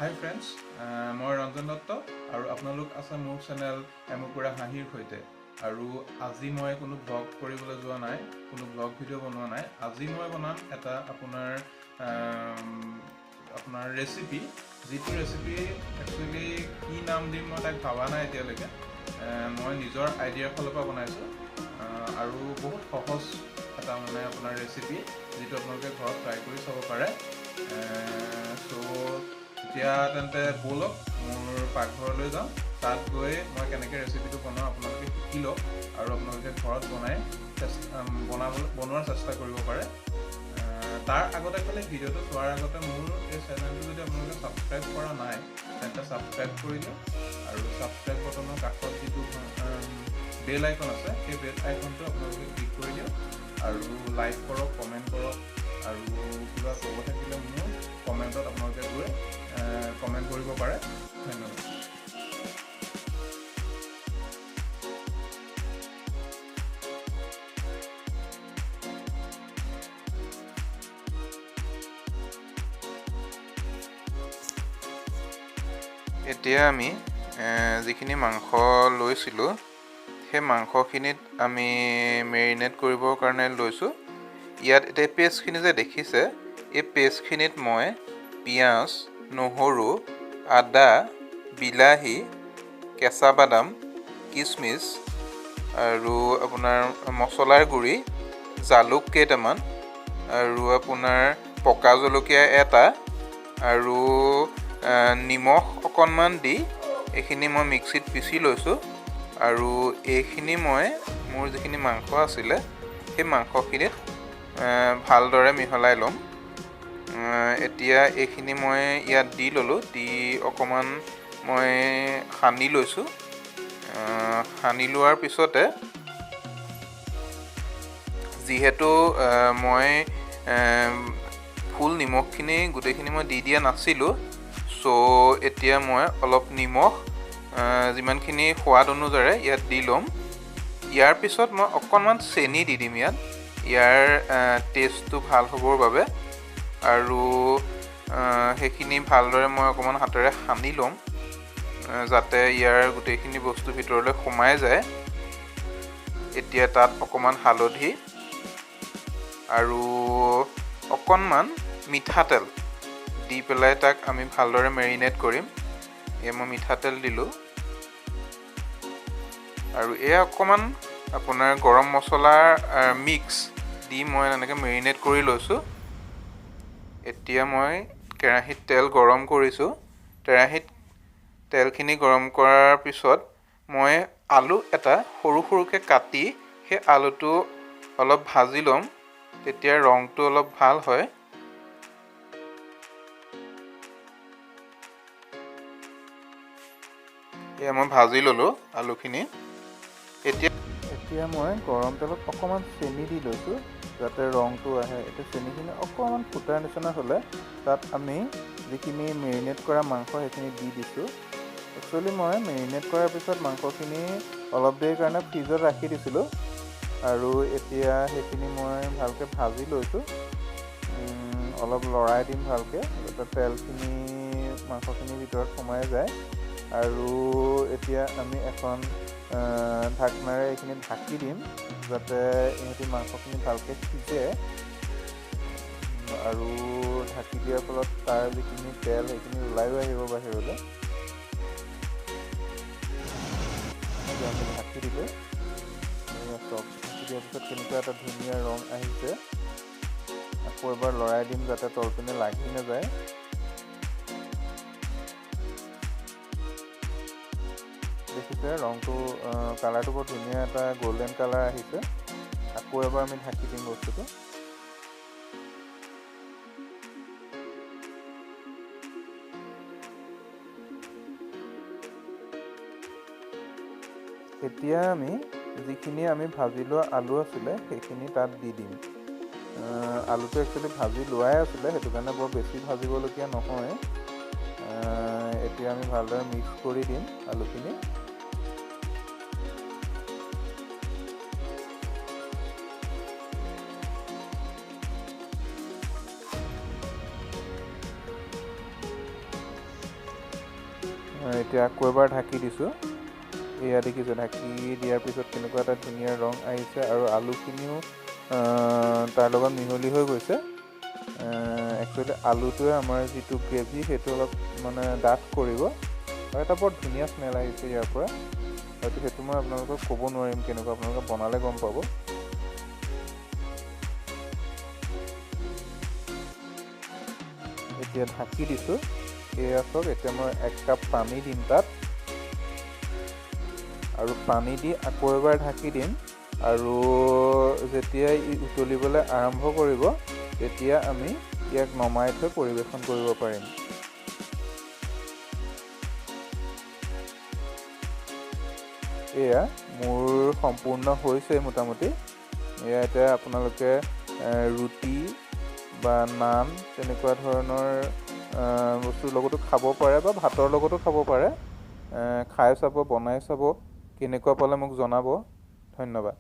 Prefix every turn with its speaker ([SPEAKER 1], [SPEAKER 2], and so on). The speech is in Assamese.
[SPEAKER 1] হাই ফ্ৰেণ্ডছ, মই ৰঞ্জন দত্ত আৰু আপোনালোক আছে মোৰ চেনেল এমুকুৰা হাঁহিৰ সৈতে। আৰু আজি মই কোনো ব্লগ কৰিবলৈ যোৱা নাই, কোনো ব্লগ ভিডিঅ' বনোৱা নাই। আজি মই বনাম এটা আপোনাৰ ৰেচিপি, যিটো ৰেচিপি একচুৱেলি কি নাম দিম মই তাক ভাবা নাই এতিয়ালৈকে। মই নিজৰ আইডিয়াৰ ফালৰ পৰা বনাইছোঁ আৰু বহুত সহজ এটা আপোনাৰ ৰেচিপি, যিটো আপোনালোকে ঘৰত ট্ৰাই কৰি চাব পাৰে। এতিয়া তেন্তে ব'লক মোৰ পাকঘৰলৈ যাওঁ, তাত গৈ মই কেনেকৈ ৰেচিপিটো বনাওঁ আপোনালোকে শিকি লওক আৰু আপোনালোকে ঘৰত বনোৱাৰ চেষ্টা কৰিব পাৰে। তাৰ আগতে খালি ভিডিঅ'টো চোৱাৰ আগতে মোৰ এই চেনেলটো যদি আপোনালোকে ছাবস্ক্ৰাইব কৰা নাই তেন্তে ছাবস্ক্ৰাইব কৰি দিয়ক আৰু ছাবস্ক্ৰাইব বটনৰ কাষত যিটো বেল আইকন আছে সেই বেল আইকনটো আপোনালোকে ক্লিক কৰি দিয়ক আৰু লাইক কৰক, কমেণ্ট কৰক আৰু কিবা ক'ব থাকিলে মোৰ কমেণ্টত আপোনালোকে গৈ কমেণ্ট কৰিব পাৰে। ধন্যবাদ। এতিয়া আমি যিখিনি মাংস লৈছিলোঁ সেই মাংসখিনিত আমি মেৰিনেট কৰিবৰ কাৰণে লৈছোঁ। ইয়াত এতিয়া পেষ্টখিনি যে দেখিছে, এই পেষ্টখিনিত মই পিঁয়াজ, নহৰু, আদা, বিলাহী, কেঁচা বাদাম, কিচমিচ আৰু আপোনাৰ মছলাৰ গুড়ি, জালুক কেইটামান আৰু আপোনাৰ পকা জলকীয়া এটা আৰু নিমখ অকণমান দি এইখিনি মই মিক্সিত পিচি লৈছোঁ। আৰু এইখিনি মই মোৰ যিখিনি মাংস আছিলে সেই মাংসখিনিত ভালদৰে মিহলাই ল'ম। এতিয়া এইখিনি মই ইয়াত দি ল'লোঁ, দি অকণমান মই সানি লৈছোঁ। সানি লোৱাৰ পিছতে যিহেতু মই ফুল নিমখখিনি গোটেইখিনি মই দি দিয়া নাছিলোঁ, এতিয়া মই অলপ নিমখ যিমানখিনি সোৱাদ অনুযায়ী ইয়াত দি ল'ম। ইয়াৰ পিছত মই অকণমান চেনি দি দিম ইয়াৰ টেষ্টটো ভাল হ'বৰ বাবে। আৰু সেইখিনি ভালদৰে মই অকণমান হাতেৰে সানি ল'ম যাতে ইয়াৰ গোটেইখিনি বস্তু ভিতৰলৈ সোমাই যায়। এতিয়া তাত অকণমান হালধি আৰু অকণমান মিঠাতেল দি পেলাই তাক আমি ভালদৰে মেৰিনেট কৰিম। এয়া মই মিঠাতেল দিলোঁ আৰু এয়া অকণমান আপোনাৰ গৰম মছলাৰ মিক্স দি মই এনেকৈ মেৰিনেট কৰি লৈছোঁ। এতিয়া মই কেৰাহীত তেল গৰম কৰিছোঁ। কেৰাহীত তেলখিনি গৰম কৰাৰ পিছত মই আলু এটা সৰু সৰুকৈ কাটি সেই আলুটো অলপ ভাজি ল'ম, তেতিয়া ৰংটো অলপ ভাল হয়। এয়া মই ভাজি ল'লোঁ আলুখিনি। এতিয়া মই গৰম তেলত অকণমান চেনি দি লৈছোঁ যাতে ৰংটো আহে। এতিয়া চেনিখিনি অকণমান ফুটাৰ নিচিনা হ'লে তাত আমি যিখিনি মেৰিনেট কৰা মাংস সেইখিনি দি দিছোঁ। একচুৱেলি মই মেৰিনেট কৰাৰ পিছত মাংসখিনি অলপ দেৰিৰ কাৰণে ফ্ৰিজত ৰাখি দিছিলোঁ আৰু এতিয়া সেইখিনি মই ভালকৈ ভাজি লৈছোঁ। অলপ লৰাই দিম ভালকৈ যাতে তেলখিনি মাংসখিনিৰ ভিতৰত সোমাই যায়। আৰু এতিয়া আমি এখন ঢাকনাৰে এইখিনি ঢাকি দিম যাতে ইহঁতি মাংসখিনি ভালকৈ সিজে। আৰু ঢাকি দিয়াৰ ফলত তাৰ যিখিনি তেল সেইখিনি ওলাইও আহিব বাহিৰলৈ। আমি ঢাকি দিলোঁ, চব ঢাকি দিয়াৰ পিছত কেনেকুৱা এটা ধুনীয়া ৰং আহিছে। আকৌ এবাৰ লৰাই দিম যাতে তলপিনে লাগি নাযায়। দেখিছে ৰংটো, কালাৰটো বৰ ধুনীয়া এটা গল্ডেন কালাৰ আহিছে। আকৌ এবাৰ আমি ঢাকি দিম বস্তুটো। এতিয়া আমি যিখিনি আমি ভাজি লোৱা আলু আছিলে সেইখিনি তাত দি দিম। আলুটো একচুৱেলি ভাজি লোৱাই আছিলে, সেইটো কাৰণে বৰ বেছি ভাজিবলগীয়া নহয়। এতিয়া আমি ভালদৰে মিক্স কৰি দিম আলুখিনি। এতিয়া আকৌ এবাৰ ঢাকি দিছোঁ। এয়া দেখিছে, ঢাকি দিয়াৰ পিছত কেনেকুৱা এটা ধুনীয়া ৰং আহিছে আৰু আলুখিনিও তাৰ লগত মিহলি হৈ গৈছে। একচুৱেলি আলুটোৱে আমাৰ যিটো গ্ৰেভি সেইটো অলপ মানে ডাঠ কৰিব আৰু এটা বৰ ধুনীয়া স্মেল আহিছে ইয়াৰ পৰা। হয়তো সেইটো মই আপোনালোকক ক'ব নোৱাৰিম, কেনেকুৱা আপোনালোকে বনালে গম পাব। এতিয়া ঢাকি দিছোঁ। এয়া চাওক, এতিয়া মই 1 কাপ পানী দিম তাত আৰু পানী দি আকৌ এবাৰ ঢাকি দিম। আৰু যেতিয়াই ই উতলিবলৈ আৰম্ভ কৰিব তেতিয়া আমি ইয়াক নমাই থৈ পৰিৱেশন কৰিব পাৰিম। এয়া মোৰ সম্পূৰ্ণ হৈছে মোটামুটি। এয়া এতিয়া আপোনালোকে ৰুটি বা নান তেনেকুৱা ধৰণৰ বস্তুৰ লগতো খাব পাৰে বা ভাতৰ লগতো খাব পাৰে। খাই চাব, বনাই চাব, কেনেকুৱা পালে মোক জনাব। ধন্যবাদ।